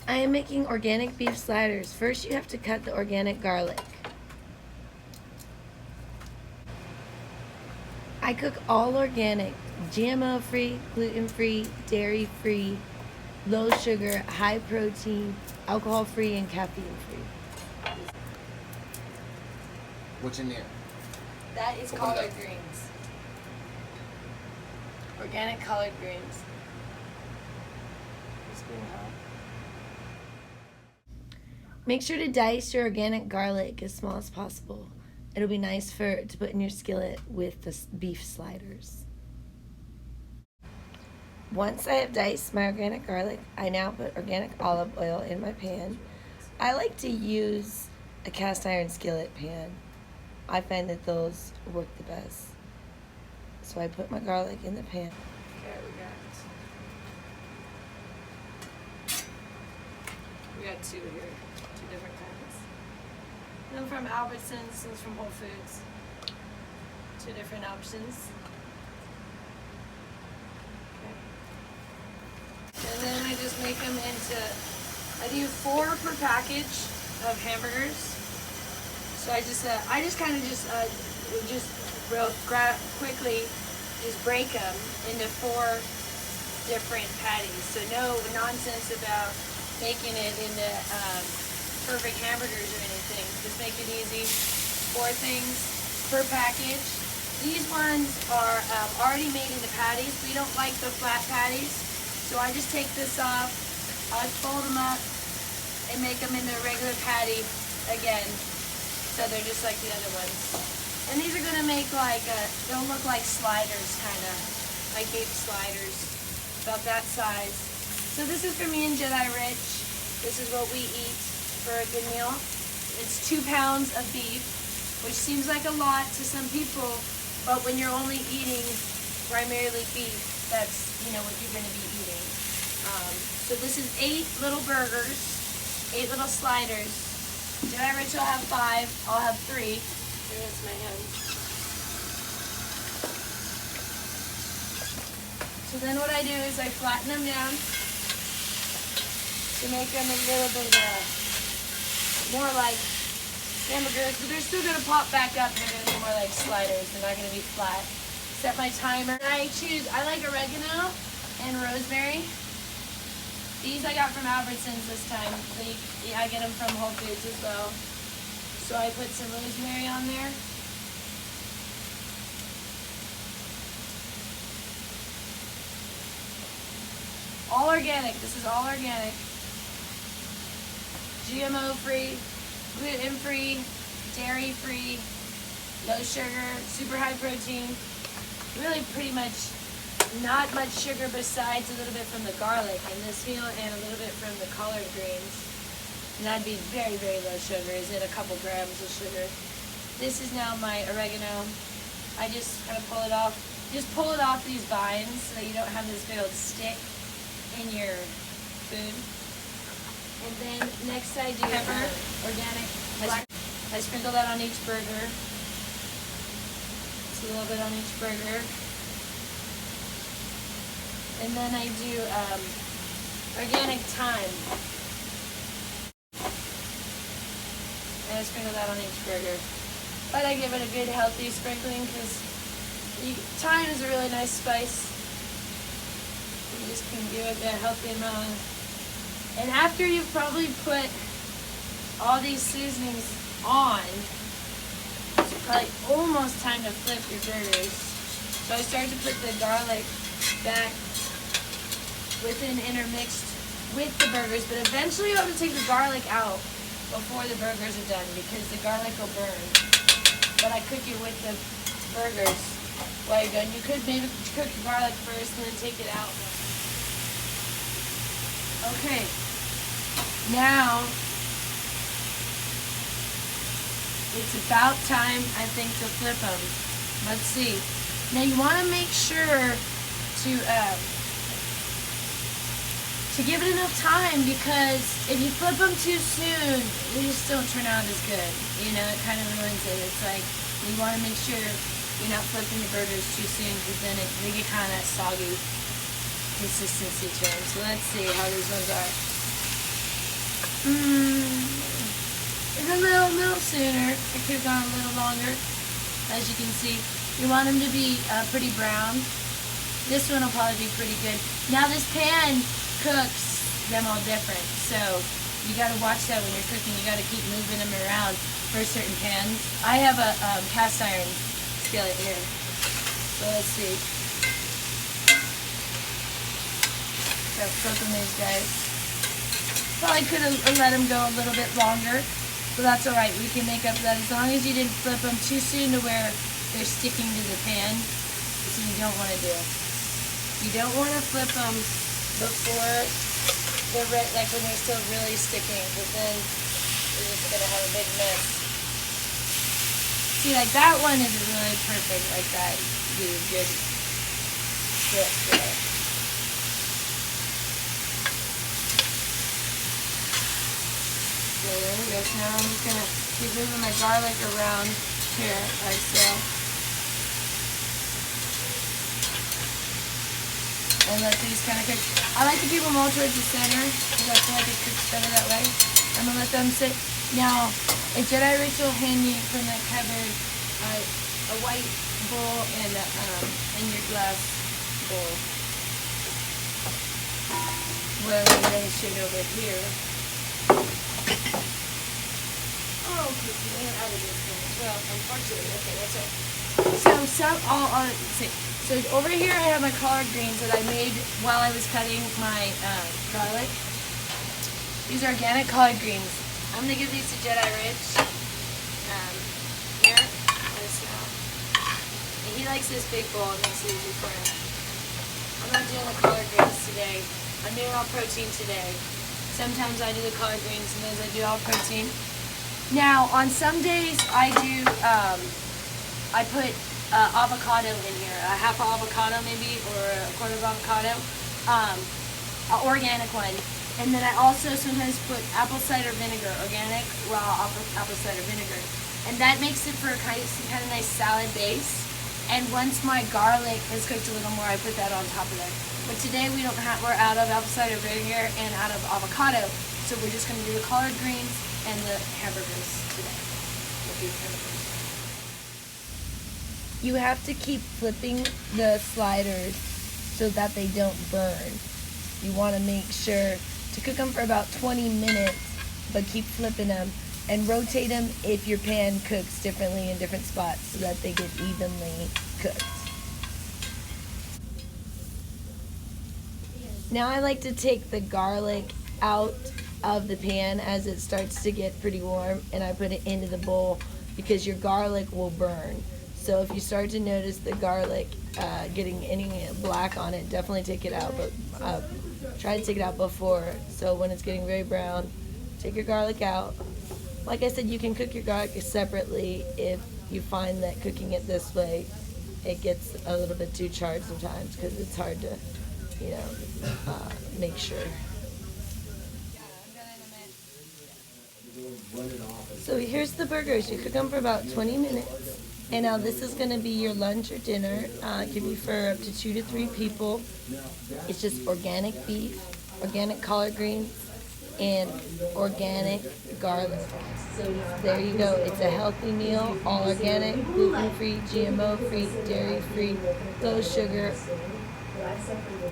I am making organic beef sliders. First, you have to cut the organic garlic. I cook all organic, GMO-free, gluten-free, dairy-free, low sugar, high protein, alcohol-free, and caffeine-free. What's in there? That is collard greens. Organic collard greens. Make sure to dice your organic garlic as small as possible. It'll be nice to put in your skillet with the beef sliders. Once I have diced my organic garlic, I now put organic olive oil in my pan. I like to use a cast iron skillet pan. I find that those work the best. So I put my garlic in the pan. Okay, we got two here, two different kinds. One from Albertsons, one's from Whole Foods. Two different options. Okay. And then I just make them into, I do 4 per package of hamburgers. So I just kind of real quickly just break them into 4 different patties. So no nonsense about making it into perfect hamburgers or anything. Just make it easy. 4 things per package. These ones are already made into patties. We don't like the flat patties. So I just take this off, I fold them up, and make them into a regular patty again. So they're just like the other ones. And these are gonna make they'll look like sliders, kinda, like beef sliders, about that size. So this is for me and JediRich. This is what we eat for a good meal. It's 2 pounds of beef, which seems like a lot to some people, but when you're only eating primarily beef, that's, what you're gonna be eating. So this is 8 little burgers, 8 little sliders. JediRich will have 5, I'll have 3. Here's my hand. So then what I do is I flatten them down to make them a little bit more like hamburgers, but they're still gonna pop back up and they're gonna be more like sliders. They're not gonna be flat. Set my timer. I like oregano and rosemary. These I got from Albertsons this time. I get them from Whole Foods as well. So I put some rosemary on there. All organic. This is all organic. GMO-free, gluten-free, dairy-free, low sugar, super high protein. Really pretty much not much sugar besides a little bit from the garlic in this meal and a little bit from the collard greens. And that'd be very, very low sugar. Is it a couple grams of sugar? This is now my oregano. I just kind of pull it off. Just pull it off these vines so that you don't have this big old stick in your food. And then next I do pepper, organic. I sprinkle that on each burger. Just a little bit on each burger. And then I do organic thyme. And I sprinkle that on each burger. But I give it a good healthy sprinkling because thyme is a really nice spice. You just can give it a healthy amount. And after you've probably put all these seasonings on, it's probably almost time to flip your burgers. So I start to put the garlic back intermixed with the burgers, but eventually you have to take the garlic out before the burgers are done because the garlic will burn. But I cook it with the burgers while you're done. You could maybe cook the garlic first and then take it out. Okay. Now, it's about time, I think, to flip them. Let's see. Now you want to make sure to give it enough time because if you flip them too soon, they just don't turn out as good. It kind of ruins it. It's like you want to make sure you're not flipping the burgers too soon because then they get kind of soggy consistency to them. So let's see how these ones are. It's a little sooner. It could have gone a little longer. As you can see, you want them to be pretty brown. This one will probably be pretty good. Now this pan cooks them all different, so you got to watch that when you're cooking. You got to keep moving them around for certain pans. I have a cast iron skillet here, so let's see. So cooking these guys. Probably could have let them go a little bit longer, but that's alright. We can make up that as long as you didn't flip them too soon to where they're sticking to the pan. That's what you don't want to do. You don't want to flip them before they're ready, like when they're still really sticking, because then you're just going to have a big mess. See, like that one is really perfect like that. Do a good flip there. There we go. So now I'm just going to keep moving my garlic around here like so. And let these kind of cook. I like to keep them all towards the center because I feel like it cooks better that way. I'm going to let them sit. Now, if JediRich will hand me from that cupboard a white bowl and your glass bowl. Well, I'm going to shoot over here. Oh, out of this thing. Well, unfortunately, okay, that's right. So over here I have my collard greens that I made while I was cutting my garlic. These are organic collard greens. I'm gonna give these to JediRich. Here, this now. And he likes this big bowl. It makes it easy for him. I'm not doing the collard greens today. I'm doing all protein today. Sometimes I do the collard greens, sometimes I do all protein. Now, on some days I do, I put avocado in here, a half an avocado maybe, or a quarter of avocado, an organic one. And then I also sometimes put apple cider vinegar, organic raw apple cider vinegar. And that makes it for some kind of nice salad base. And once my garlic has cooked a little more, I put that on top of it. But today we're out of apple cider vinegar and out of avocado, so we're just going to do the collard greens and the hamburgers today. The beef hamburgers. You have to keep flipping the sliders so that they don't burn. You want to make sure to cook them for about 20 minutes, but keep flipping them and rotate them if your pan cooks differently in different spots so that they get evenly cooked. Now I like to take the garlic out of the pan as it starts to get pretty warm, and I put it into the bowl because your garlic will burn. So if you start to notice the garlic getting any black on it, definitely take it out, but try to take it out before. So when it's getting very brown, take your garlic out. Like I said, you can cook your garlic separately if you find that cooking it this way, it gets a little bit too charred sometimes because it's hard to, make sure. So here's the burgers. You cook them for about 20 minutes. And now this is going to be your lunch or dinner. It could be for up to 2 to 3 people. It's just organic beef, organic collard greens, and organic garlic. So there you go. It's a healthy meal, all organic, gluten-free, GMO-free, dairy-free, low sugar.